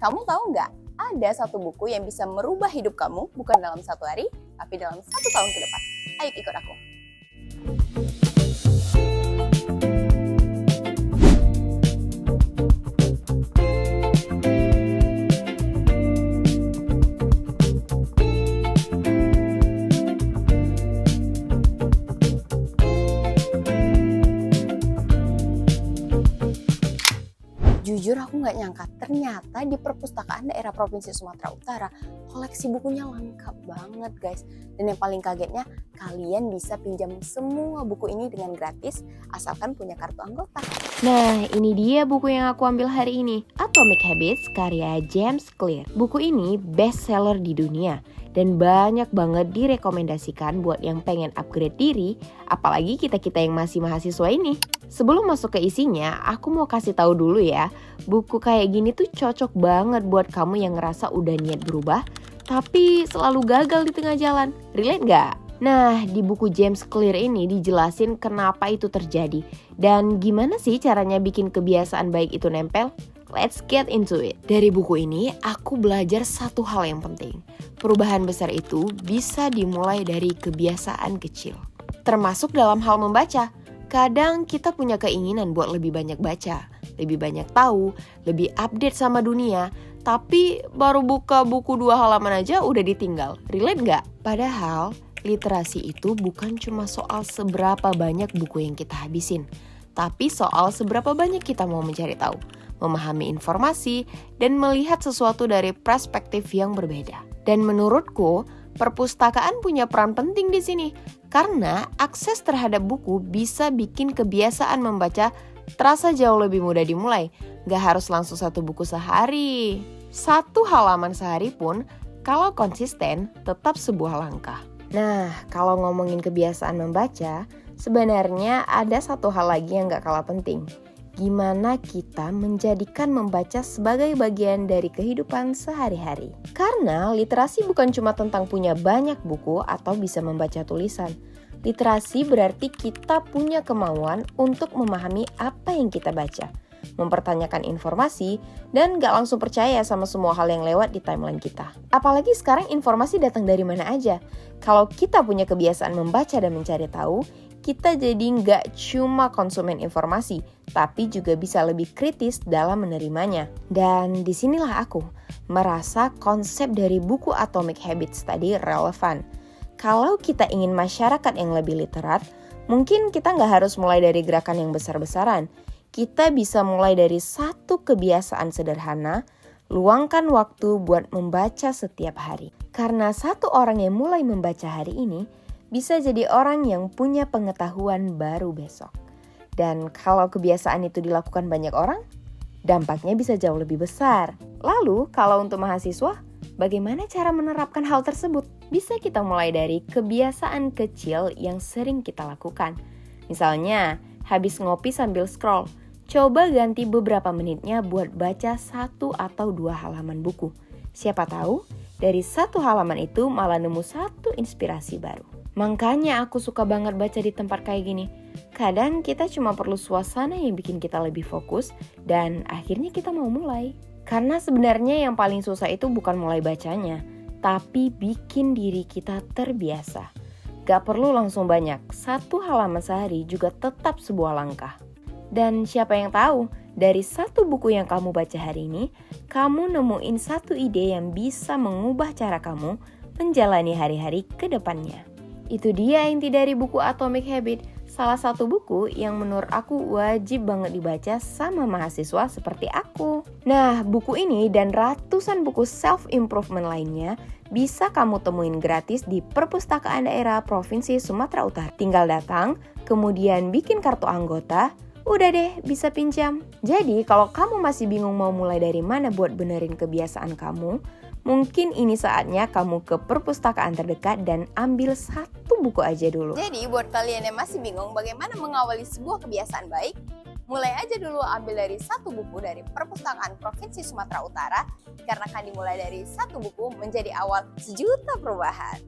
Kamu tahu nggak? Ada satu buku yang bisa merubah hidup kamu bukan dalam satu hari, tapi dalam 1 tahun ke depan. Ayo ikut aku. Jujur aku nggak nyangka ternyata di perpustakaan daerah Provinsi Sumatera Utara koleksi bukunya lengkap banget guys. Dan yang paling kagetnya kalian bisa pinjam semua buku ini dengan gratis asalkan punya kartu anggota. Nah, ini dia buku yang aku ambil hari ini, Atomic Habits karya James Clear. Buku ini best seller di dunia dan banyak banget direkomendasikan buat yang pengen upgrade diri, apalagi kita-kita yang masih mahasiswa ini. Sebelum masuk ke isinya, aku mau kasih tahu dulu ya, buku kayak gini tuh cocok banget buat kamu yang ngerasa udah niat berubah, tapi selalu gagal di tengah jalan. Relate nggak? Nah, di buku James Clear ini dijelasin kenapa itu terjadi dan gimana sih caranya bikin kebiasaan baik itu nempel. Let's get into it. Dari buku ini, aku belajar satu hal yang penting. Perubahan besar itu bisa dimulai dari kebiasaan kecil. Termasuk dalam hal membaca. Kadang kita punya keinginan buat lebih banyak baca, lebih banyak tahu, lebih update sama dunia, tapi baru buka buku 2 halaman aja udah ditinggal. Relate nggak? Padahal literasi itu bukan cuma soal seberapa banyak buku yang kita habisin, tapi soal seberapa banyak kita mau mencari tahu, memahami informasi, dan melihat sesuatu dari perspektif yang berbeda. Dan menurutku, perpustakaan punya peran penting di sini, karena akses terhadap buku bisa bikin kebiasaan membaca terasa jauh lebih mudah dimulai. Gak harus langsung 1 buku sehari. 1 halaman sehari pun, kalau konsisten, tetap sebuah langkah. Nah, kalau ngomongin kebiasaan membaca, sebenarnya ada satu hal lagi yang gak kalah penting. Gimana kita menjadikan membaca sebagai bagian dari kehidupan sehari-hari. Karena literasi bukan cuma tentang punya banyak buku atau bisa membaca tulisan. Literasi berarti kita punya kemauan untuk memahami apa yang kita baca, mempertanyakan informasi, dan gak langsung percaya sama semua hal yang lewat di timeline kita. Apalagi sekarang informasi datang dari mana aja. Kalau kita punya kebiasaan membaca dan mencari tahu, kita jadi nggak cuma konsumen informasi, tapi juga bisa lebih kritis dalam menerimanya. Dan disinilah aku merasa konsep dari buku Atomic Habits tadi relevan. Kalau kita ingin masyarakat yang lebih literat, mungkin kita nggak harus mulai dari gerakan yang besar-besaran. Kita bisa mulai dari 1 kebiasaan sederhana, luangkan waktu buat membaca setiap hari. Karena 1 orang yang mulai membaca hari ini, bisa jadi orang yang punya pengetahuan baru besok. Dan kalau kebiasaan itu dilakukan banyak orang, dampaknya bisa jauh lebih besar. Lalu, kalau untuk mahasiswa, bagaimana cara menerapkan hal tersebut? Bisa kita mulai dari kebiasaan kecil yang sering kita lakukan. Misalnya, habis ngopi sambil scroll, coba ganti beberapa menitnya buat baca 1 atau 2 halaman buku. Siapa tahu, dari 1 halaman itu malah nemu 1 inspirasi baru. Makanya aku suka banget baca di tempat kayak gini. Kadang kita cuma perlu suasana yang bikin kita lebih fokus dan akhirnya kita mau mulai. Karena sebenarnya yang paling susah itu bukan mulai bacanya, tapi bikin diri kita terbiasa. Gak perlu langsung banyak, 1 halaman sehari juga tetap sebuah langkah. Dan siapa yang tahu, dari 1 buku yang kamu baca hari ini, kamu nemuin 1 ide yang bisa mengubah cara kamu menjalani hari-hari ke depannya. Itu dia inti dari buku Atomic Habit, salah satu buku yang menurut aku wajib banget dibaca sama mahasiswa seperti aku. Nah, buku ini dan ratusan buku self-improvement lainnya bisa kamu temuin gratis di Perpustakaan Daerah Provinsi Sumatera Utara. Tinggal datang, kemudian bikin kartu anggota, udah deh bisa pinjam. Jadi kalau kamu masih bingung mau mulai dari mana buat benerin kebiasaan kamu, mungkin ini saatnya kamu ke perpustakaan terdekat dan ambil 1 buku aja dulu. Jadi buat kalian yang masih bingung bagaimana mengawali sebuah kebiasaan baik, mulai aja dulu ambil dari 1 buku dari Perpustakaan Provinsi Sumatera Utara, karena akan dimulai dari 1 buku menjadi awal sejuta perubahan.